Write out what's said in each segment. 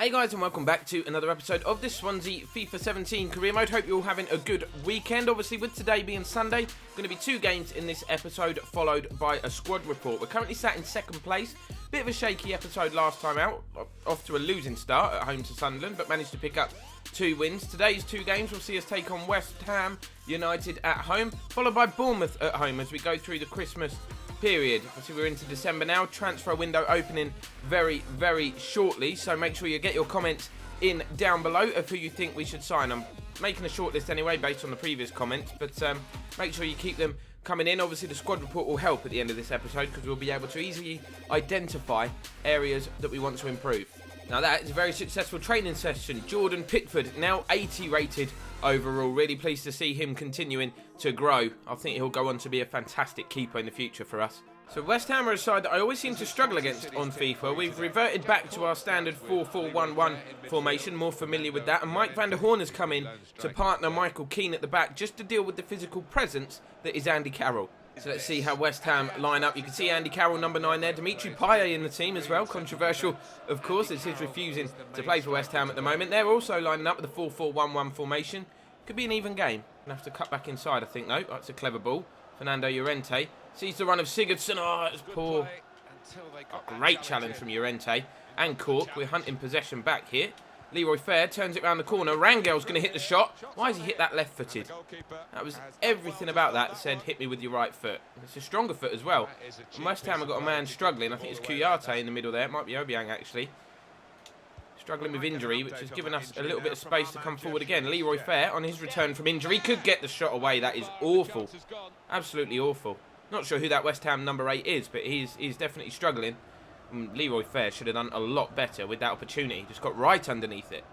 Hey guys, and welcome back to another episode of this Swansea FIFA 17 career mode. Hope you're all having a good weekend. Obviously, with today being Sunday, going to be 2 games in this episode, followed by a squad report. We're currently sat in 2nd place. Bit of a shaky episode last time out, off to a losing start at home to Sunderland, but managed to pick up 2 wins. Today's 2 games will see us take on West Ham United at home, followed by Bournemouth at home as we go through the Christmas period. Obviously, we're into December now. Transfer window opening very, very shortly. So make sure you get your comments in down below of who you think we should sign. I'm making a short list anyway based on the previous comments, but make sure you keep them coming in. Obviously, the squad report will help at the end of this episode because we'll be able to easily identify areas that we want to improve. Now, that is a very successful training session. Jordan Pickford, now 80 rated overall. Really pleased to see him continuing to grow. I think he'll go on to be a fantastic keeper in the future for us. So West Ham are a side that I always seem to struggle against on FIFA. We've reverted back to our standard 4-4-1-1 formation, more familiar with that. And Mike van der Hoorn has come in to partner Michael Keane at the back just to deal with the physical presence that is Andy Carroll. So let's see how West Ham line up. You can see Andy Carroll, number 9 there. Dimitri Payet in the team as well. Controversial, of course, as he's refusing to play for West Ham at the moment. They're also lining up with the 4-4-1-1 formation. Could be an even game. Gonna have to cut back inside, I think, though. That's a clever ball. Fernando Llorente sees the run of Sigurdsson. Oh, it's poor. Oh, great challenge from Llorente. And Cork. We're hunting possession back here. Leroy Fair turns it round the corner. Rangel's going to hit the shot. Why has he hit that left-footed? That was everything about that said hit me with your right foot. It's a stronger foot as well. And West Ham have got a man struggling. I think it's Kouyaté in the middle there. It might be Obiang, actually. Struggling with injury, which has given us a little bit of space to come forward again. Leroy Fair, on his return from injury, could get the shot away. That is awful. Absolutely awful. Not sure who that West Ham number 8 is, but he's definitely struggling. Leroy Fair should have done a lot better with that opportunity. Just got right underneath it.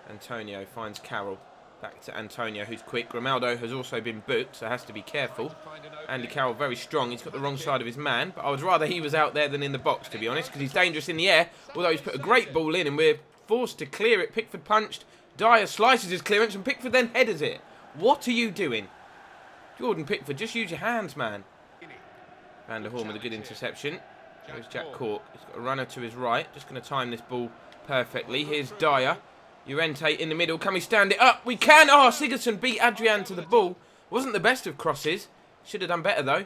Antonio finds Carroll. Back to Antonio, who's quick. Grimaldo has also been booked, so has to be careful. Andy Carroll very strong. He's got the wrong side of his man, but I would rather he was out there than in the box, to be honest, because he's dangerous in the air, although he's put a great ball in, and we're forced to clear it. Pickford punched. Dyer slices his clearance, and Pickford then headers it. What are you doing? Jordan Pickford, just use your hands, man. Van der Hoorn with a good interception. There's Jack Cork. He's got a runner to his right. Just going to time this ball perfectly. Here's Dyer. Llorente in the middle. Can we stand it up? We can! Oh, Sigurdsson beat Adrian to the ball. Wasn't the best of crosses. Should have done better, though.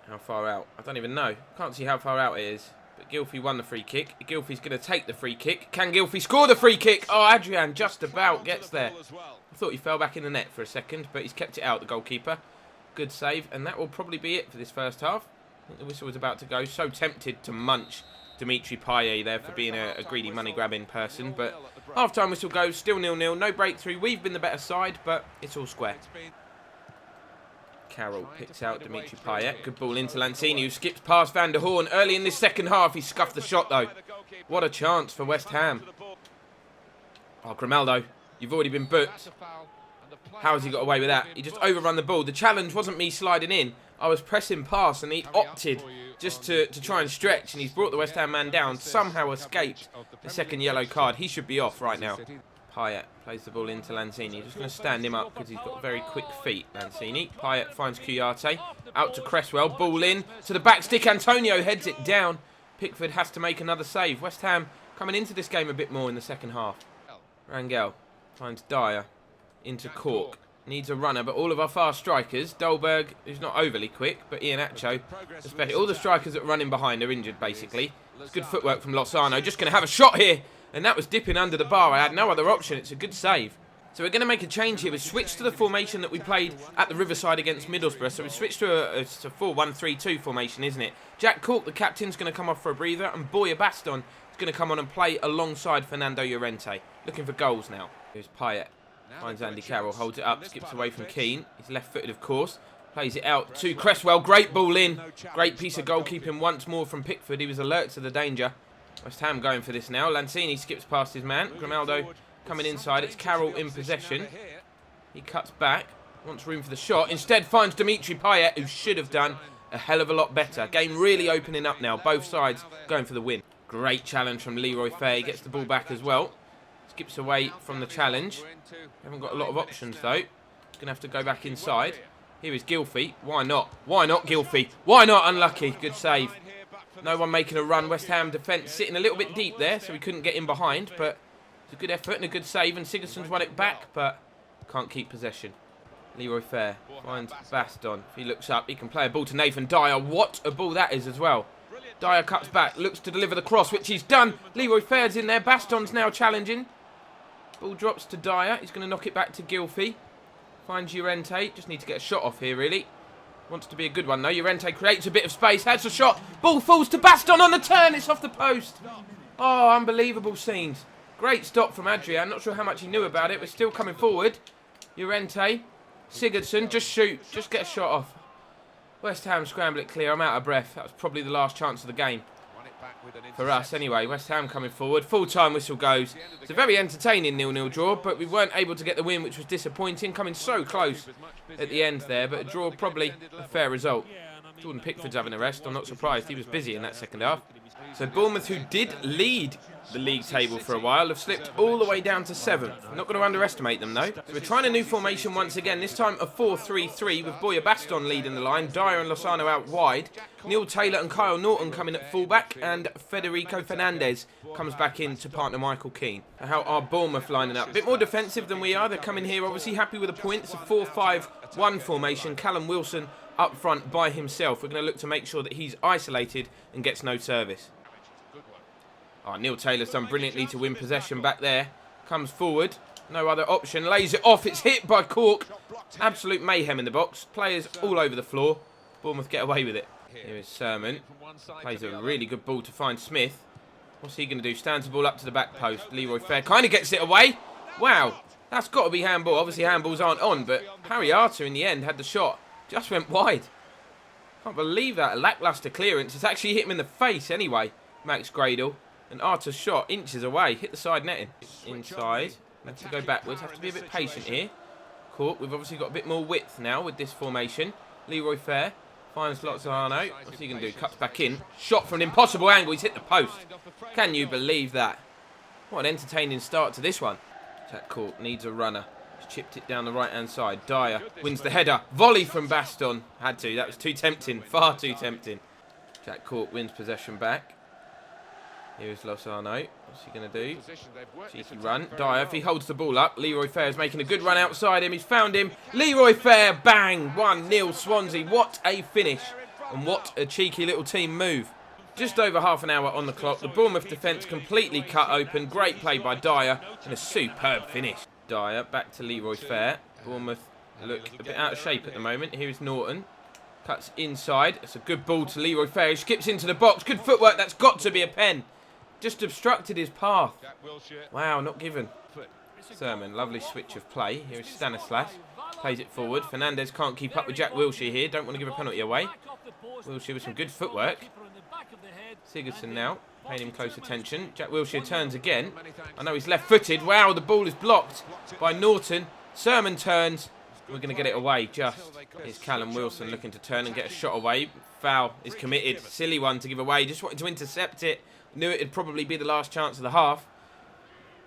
How far out? I don't even know. Can't see how far out it is. But Gylfi won the free kick. Gylfi's going to take the free kick. Can Gylfi score the free kick? Oh, Adrian just about gets there. I thought he fell back in the net for a second, but he's kept it out, the goalkeeper. Good save, and that will probably be it for this first half. I think the whistle was about to go. So tempted to munch Dimitri Payet there for being a greedy money-grabbing person. But half-time whistle goes, still 0-0. No breakthrough. We've been the better side, but it's all square. Carroll picks out Dimitri Payet. Good ball into Lanzini, who skips past Van der Hoorn. Early in this second half, he scuffed the shot, though. What a chance for West Ham. Oh, Grimaldo, you've already been booked. How has he got away with that? He just overrun the ball. The challenge wasn't me sliding in. I was pressing past, and he opted just to try and stretch, and he's brought the West Ham man down. Somehow escaped the second yellow card. He should be off right now. Payet plays the ball into Lanzini. Just going to stand him up because he's got very quick feet, Lanzini. Payet finds Kouyaté. Out to Cresswell. Ball in to the back stick. Antonio heads it down. Pickford has to make another save. West Ham coming into this game a bit more in the second half. Rangel finds Dyer into Cork. Needs a runner, but all of our fast strikers, Dolberg, who's not overly quick, but Iheanacho, especially all the strikers that are running behind are injured, basically. It's good footwork from Lozano. Just going to have a shot here, and that was dipping under the bar. I had no other option. It's a good save. So we're going to make a change here. We've switched to the formation that we played at the Riverside against Middlesbrough. So we've switched to a 4-1-3-2 formation, isn't it? Jack Cork, the captain's going to come off for a breather, and Boya Baston is going to come on and play alongside Fernando Llorente. Looking for goals now. Here's Payet. Finds Andy Carroll, holds it up, skips away from Keane. He's left-footed, of course. Plays it out to Cresswell. Great ball in. Great piece of goalkeeping once more from Pickford. He was alert to the danger. West Ham going for this now. Lanzini skips past his man. Grimaldo coming inside. It's Carroll in possession. He cuts back. Wants room for the shot. Instead finds Dimitri Payet, who should have done a hell of a lot better. Game really opening up now. Both sides going for the win. Great challenge from Leroy Fair. He gets the ball back as well. Skips away from the challenge. Haven't got a lot of options though. Going to have to go back inside. Here is Gylfi. Why not? Why not Gylfi? Why not? Unlucky. Good save. No one making a run. West Ham defence sitting a little bit deep there, so we couldn't get in behind. But it's a good effort and a good save, and Sigurdsson's won it back, but can't keep possession. Leroy Fair finds Baston. If he looks up, he can play a ball to Nathan Dyer. What a ball that is as well. Dyer cuts back, looks to deliver the cross, which he's done. Leroy Fair's in there. Baston's now challenging. Ball drops to Dyer. He's going to knock it back to Gylfi. Finds Llorente. Just need to get a shot off here, really. Wants to be a good one, though. Llorente creates a bit of space. Has a shot. Ball falls to Baston on the turn. It's off the post. Oh, unbelievable scenes. Great stop from Adrian. Not sure how much he knew about it, but still coming forward. Llorente. Sigurdsson, just shoot, just get a shot off. West Ham scramble it clear. I'm out of breath. That was probably the last chance of the game. For us, anyway. West Ham coming forward. Full-time whistle goes. It's a very entertaining 0-0 draw, but we weren't able to get the win, which was disappointing. Coming so close at the end there, but a draw probably a fair result. Jordan Pickford's having a rest. I'm not surprised. He was busy in that second half. So Bournemouth, who did lead the league table for a while, have slipped all the way down to 7th. Not going to underestimate them, though. So we're trying a new formation once again, this time a 4-3-3 with Boya Baston leading the line, Dyer and Lozano out wide, Neil Taylor and Kyle Norton coming at fullback, and Federico Fernandez comes back in to partner Michael Keane. How are Bournemouth lining up? A bit more defensive than we are. They're coming here obviously happy with a point. It's a 4-5-1 formation. Callum Wilson up front by himself. We're going to look to make sure that he's isolated and gets no service. Oh, Neil Taylor's done brilliantly to win possession back there. Comes forward. No other option. Lays it off. It's hit by Cork. Absolute mayhem in the box. Players all over the floor. Bournemouth get away with it. Here is Sermon. Plays a really good ball to find Smith. What's he going to do? Stands the ball up to the back post. Leroy Fair kind of gets it away. Wow. That's got to be handball. Obviously handballs aren't on, but Harry Arter in the end had the shot. Just went wide. Can't believe that. A lacklustre clearance. It's actually hit him in the face anyway. Max Gradle. And Arter's shot inches away. Hit the side netting. Inside. Have to go backwards. Have to be a bit patient here. Cork. We've obviously got a bit more width now with this formation. Leroy Fair. Finds Lozano. What's he going to do? Cuts back in. Shot from an impossible angle. He's hit the post. Can you believe that? What an entertaining start to this one. Jack Cork needs a runner. He's chipped it down the right-hand side. Dyer wins the header. Volley from Baston. Had to. That was too tempting. Far too tempting. Jack Cork wins possession back. Here's Lozano. What's he going to do? Cheeky run. Dyer, if he holds the ball up. Leroy Fair is making a good run outside him. He's found him. Leroy Fair, bang! 1-0 Swansea. What a finish. And what a cheeky little team move. Just over half an hour on the clock. The Bournemouth defence completely cut open. Great play by Dyer. And a superb finish. Dyer, back to Leroy Fair. Bournemouth look a bit out of shape at the moment. Here is Norton. Cuts inside. It's a good ball to Leroy Fair. He skips into the box. Good footwork. That's got to be a pen. Just obstructed his path. Wow, not given. Sermon, lovely switch of play. Here is Stanislas. Plays it forward. Fernandez can't keep up with Jack Wilshere here. Don't want to give a penalty away. Wilshere with some good footwork. Sigurdsson now, paying him close attention. Jack Wilshere turns again. I know he's left-footed. Wow, the ball is blocked by Norton. Sermon turns. We're going to get it away just. Here's Callum Wilson looking to turn and get a shot away. Foul is committed. Silly one to give away. Just wanted to intercept it. Knew it'd probably be the last chance of the half.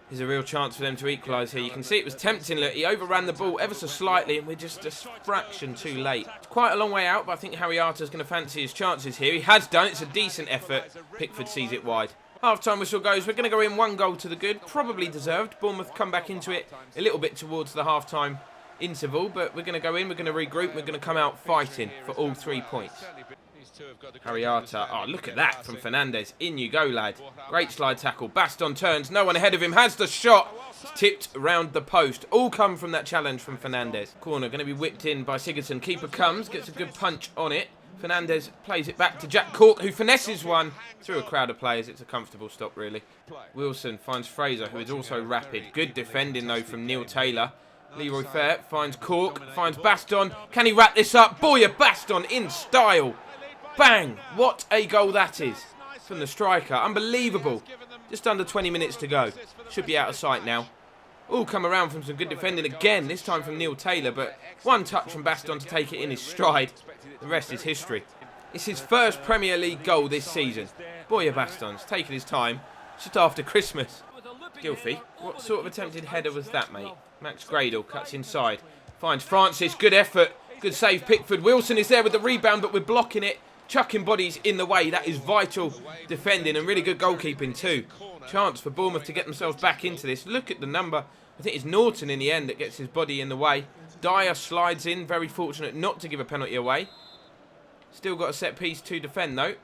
There's a real chance for them to equalise here. You can see it was tempting. Look, he overran the ball ever so slightly and we're just a fraction too late. It's quite a long way out, but I think Harry Arter's going to fancy his chances here. He has done. It's a decent effort. Pickford sees it wide. Half-time whistle goes. We're going to go in 1 goal to the good. Probably deserved. Bournemouth come back into it a little bit towards the half-time interval, but we're going to go in. We're going to regroup. We're going to come out fighting for all 3 points. Harry Arter. Oh, look at that from Fernandez. In you go, lad. Great slide tackle. Baston turns. No one ahead of him. Has the shot. It's tipped round the post. All come from that challenge from Fernandez. Corner going to be whipped in by Sigurdsson. Keeper comes. Gets a good punch on it. Fernandez plays it back to Jack Cork, who finesses one through a crowd of players. It's a comfortable stop, really. Wilson finds Fraser, who is also rapid. Good defending, though, from Neil Taylor. Leroy Fair finds Cork. Finds Baston. Can he wrap this up? Boya Baston in style. Bang! What a goal that is from the striker. Unbelievable. Just under 20 minutes to go. Should be out of sight now. All come around from some good defending again, this time from Neil Taylor, but one touch from Baston to take it in his stride. The rest is history. It's his first Premier League goal this season. Boya Baston's taking his time, just after Christmas. Gylfi, what sort of attempted header was that, mate? Max Gradle cuts inside. Finds Francis, good effort. Good save, Pickford. Wilson is there with the rebound, but we're blocking it. chucking bodies in the way. That is vital defending and really good goalkeeping too. Chance for Bournemouth to get themselves back into this. Look at the number. I think it's Norton in the end that gets his body in the way. Dyer slides in. Very fortunate not to give a penalty away. Still got a set piece to defend though.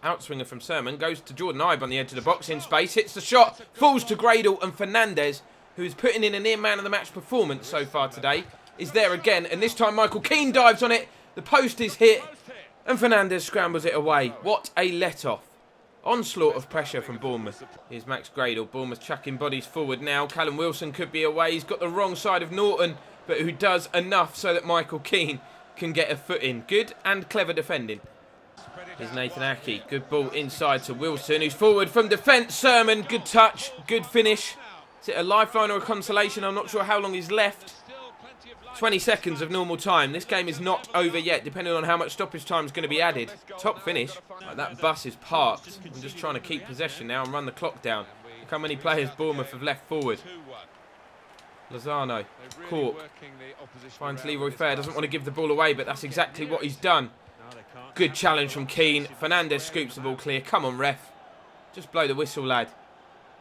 Outswinger from Sermon. Goes to Jordan Ibe on the edge of the box in space. Hits the shot. Falls to Gradle. And Fernandez, who's putting in a near man of the match performance so far today, is there again. And this time Michael Keane dives on it. The post is hit. And Fernandez scrambles it away. What a let-off. Onslaught of pressure from Bournemouth. Here's Max Gradle. Bournemouth chucking bodies forward now. Callum Wilson could be away. He's got the wrong side of Norton, but who does enough so that Michael Keane can get a foot in. Good and clever defending. Here's Nathan Aki. Good ball inside to Wilson, who's forward from defence. Sermon, good touch, good finish. Is it a lifeline or a consolation? I'm not sure how long is left. 20 seconds of normal time. This game is not over yet, depending on how much stoppage time is going to be added. Top finish. Right, that bus is parked. I'm just trying to keep possession now and run the clock down. Look how many players Bournemouth have left forward. Lozano, Cork, finds Leroy Fair. Doesn't want to give the ball away, but that's exactly what he's done. Good challenge from Keane. Fernandez scoops the ball clear. Come on, ref. Just blow the whistle, lad.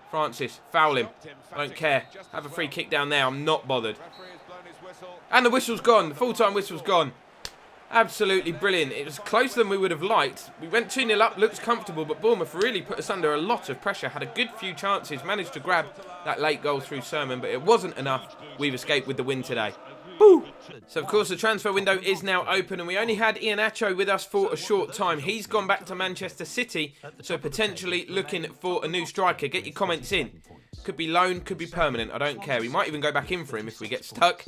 Francis, foul him. I don't care. Have a free kick down there. I'm not bothered. And the whistle's gone. The full-time whistle's gone. Absolutely brilliant. It was closer than we would have liked. We went 2-0 up, looks comfortable, but Bournemouth really put us under a lot of pressure. Had a good few chances, managed to grab that late goal through Sermon, but it wasn't enough. We've escaped with the win today. Woo! So, of course, the transfer window is now open, and we only had Iheanacho with us for a short time. He's gone back to Manchester City, so potentially looking for a new striker. Get your comments in. Could be loan, could be permanent. I don't care. We might even go back in for him if we get stuck.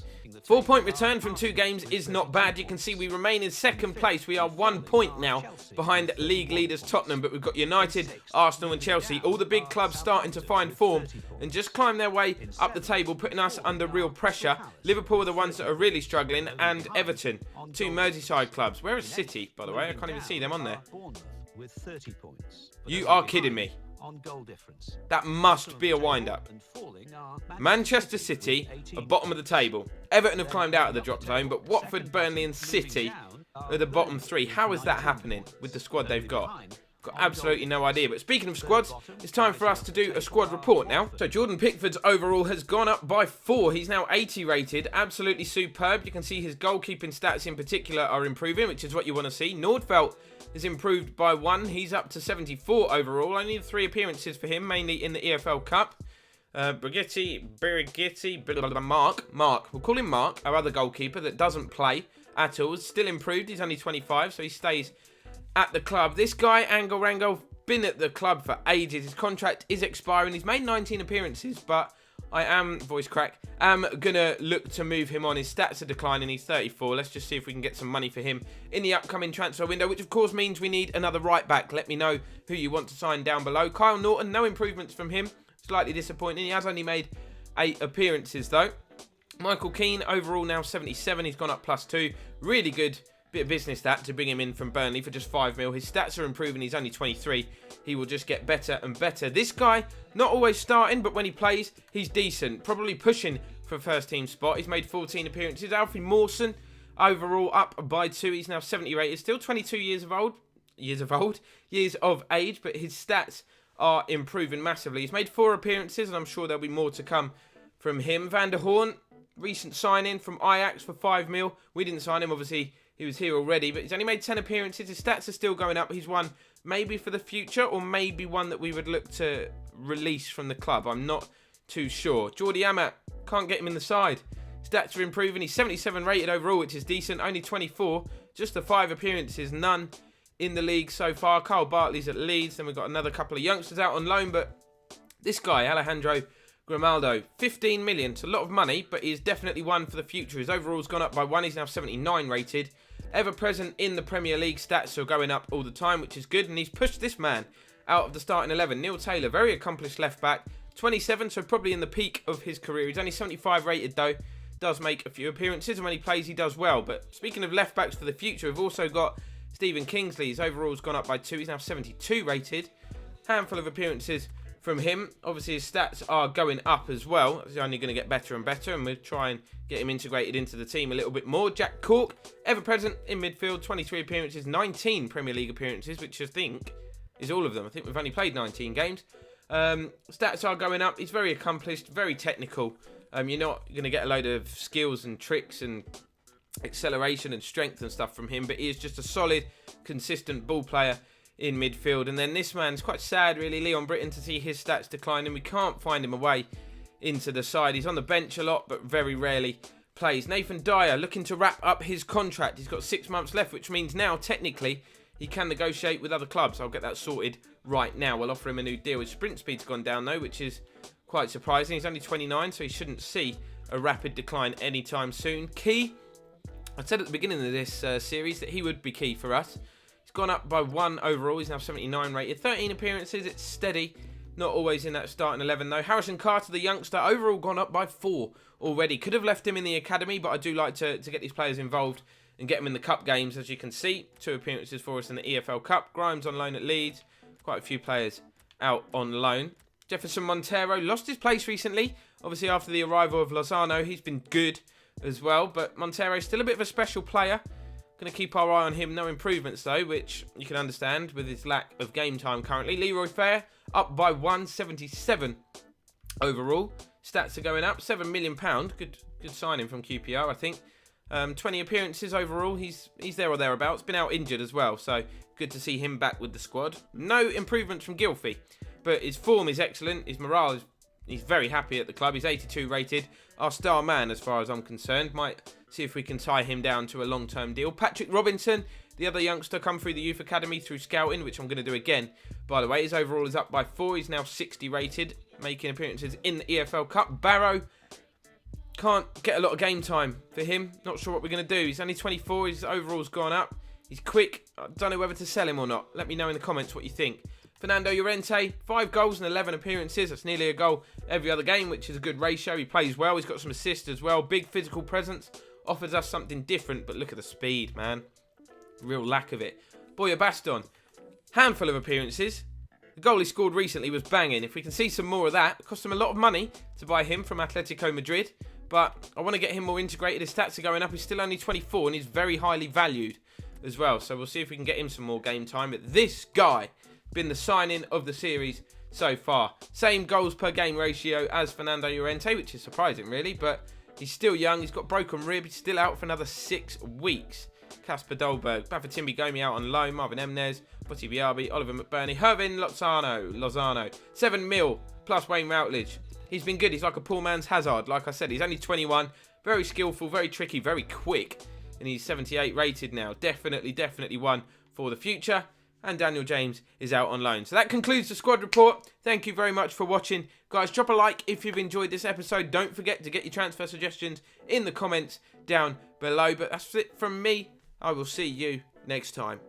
4-point return from 2 games is not bad. You can see we remain in second place. We are 1 point now behind league leaders Tottenham, but we've got United, Arsenal and Chelsea. All the big clubs starting to find form and just climb their way up the table, putting us under real pressure. Liverpool are the ones that are really struggling, and Everton, 2 Merseyside clubs. Where is City, by the way? I can't even see them on there. You are kidding me. On goal difference. That must be a wind-up. Manchester City are bottom of the table. Everton have climbed out of the drop zone, but Watford, Burnley and City are the bottom 3. How is that happening with the squad they've got? Got absolutely no idea. But speaking of squads, it's time for us to do a squad report now. So Jordan Pickford's overall has gone up by 4. He's now 80 rated. Absolutely superb. You can see his goalkeeping stats in particular are improving, which is what you want to see. Nordfeldt has improved by 1. He's up to 74 overall. Only 3 appearances for him, mainly in the EFL Cup. Brigitte, Mark. We'll call him Mark, our other goalkeeper that doesn't play at all. Still improved. He's only 25, so he stays at the club. This guy, Angel Rangel, been at the club for ages. His contract is expiring. He's made 19 appearances, but I am, voice crack, going to look to move him on. His stats are declining. He's 34. Let's just see if we can get some money for him in the upcoming transfer window, which of course means we need another right back. Let me know who you want to sign down below. Kyle Norton, no improvements from him. Slightly disappointing. He has only made 8 appearances though. Michael Keane, overall now 77. He's gone up +2. Really good bit of business that to bring him in from Burnley for just 5 mil. His stats are improving. He's only 23. He will just get better and better. This guy, not always starting, but when he plays, he's decent. Probably pushing for a first team spot. He's made 14 appearances. Alfie Mawson, overall up by 2. He's now 70 rated. Still 22 years of age, but his stats are improving massively. He's made 4 appearances, and I'm sure there'll be more to come from him. Van der Hoorn, recent signing from Ajax for 5 mil. We didn't sign him, obviously. He was here already, but he's only made 10 appearances. His stats are still going up. He's one maybe for the future, or maybe one that we would look to release from the club. I'm not too sure. Jordi Amat, can't get him in the side. Stats are improving. He's 77 rated overall, which is decent. Only 24. Just the 5 appearances. None in the league so far. Kyle Bartley's at Leeds. Then we've got another couple of youngsters out on loan, but this guy, Alejandro Grimaldo, 15 million. It's a lot of money, but he's definitely one for the future. His overall's gone up by 1. He's now 79 rated. Ever present in the Premier League. Stats are going up all the time, which is good. And he's pushed this man out of the starting 11. Neil Taylor, very accomplished left back. 27, so probably in the peak of his career. He's only 75 rated though. Does make a few appearances, and when he plays, he does well. But speaking of left backs for the future, we've also got Stephen Kingsley. His overall's gone up by 2. He's now 72 rated. Handful of appearances from him. Obviously, his stats are going up as well. He's only going to get better and better, and we'll try and get him integrated into the team a little bit more. Jack Cork, ever-present in midfield, 23 appearances, 19 Premier League appearances, which I think is all of them. I think we've only played 19 games. Stats are going up. He's very accomplished, very technical. You're not going to get a load of skills and tricks and acceleration and strength and stuff from him, but he is just a solid, consistent ball player in midfield. And then this man's quite sad, really, Leon Britton, to see his stats decline, and we can't find him a way into the side. He's on the bench a lot, but very rarely plays. Nathan Dyer looking to wrap up his contract. He's got 6 months left, which means now, technically, he can negotiate with other clubs. I'll get that sorted right now. We'll offer him a new deal. His sprint speed's gone down, though, which is quite surprising. He's only 29, so he shouldn't see a rapid decline anytime soon. Key, I said at the beginning of this series that he would be key for us. He's gone up by 1 overall. He's now 79 rated. 13 appearances. It's steady. Not always in that starting 11, though. Harrison Carter, the youngster, overall gone up by 4 already. Could have left him in the academy, but I do like to get these players involved and get them in the cup games, as you can see. 2 appearances for us in the EFL Cup. Grimes on loan at Leeds. Quite a few players out on loan. Jefferson Montero lost his place recently. Obviously, after the arrival of Lozano, he's been good as well. But Montero's still a bit of a special player. Going to keep our eye on him. No improvements, though, which you can understand with his lack of game time currently. Leroy Fair up by 177 overall. Stats are going up. £7 million. Good signing from QPR, I think. 20 appearances overall. He's there or thereabouts. Been out injured as well, so good to see him back with the squad. No improvements from Gylfi, but his form is excellent. His morale he's very happy at the club. He's 82 rated. Our star man, as far as I'm concerned. Might see if we can tie him down to a long-term deal. Patrick Robinson, the other youngster, come through the youth academy through scouting, which I'm going to do again. By the way, his overall is up by 4. He's now 60 rated, making appearances in the EFL Cup. Barrow, can't get a lot of game time for him. Not sure what we're going to do. He's only 24. His overall's gone up. He's quick. I don't know whether to sell him or not. Let me know in the comments what you think. Fernando Llorente, 5 goals and 11 appearances. That's nearly a goal every other game, which is a good ratio. He plays well. He's got some assists as well. Big physical presence. Offers us something different, but look at the speed, man. Real lack of it. Boya Baston, handful of appearances. The goal he scored recently was banging. If we can see some more of that, it cost him a lot of money to buy him from Atletico Madrid. But I want to get him more integrated. His stats are going up. He's still only 24 and he's very highly valued as well. So we'll see if we can get him some more game time. But this guy, been the signing of the series so far. Same goals per game ratio as Fernando Llorente, which is surprising really. But he's still young. He's got broken rib. He's still out for another 6 weeks. Casper Dolberg, Bafatimbi Gomi out on loan, Marvin Emnes, Botti Biabi, Oliver McBurney, Hervin Lozano, 7 mil plus Wayne Routledge. He's been good. He's like a poor man's Hazard. Like I said, he's only 21, very skillful, very tricky, very quick, and he's 78 rated now. Definitely one for the future. And Daniel James is out on loan. So that concludes the squad report. Thank you very much for watching. Guys, drop a like if you've enjoyed this episode. Don't forget to get your transfer suggestions in the comments down below. But that's it from me. I will see you next time.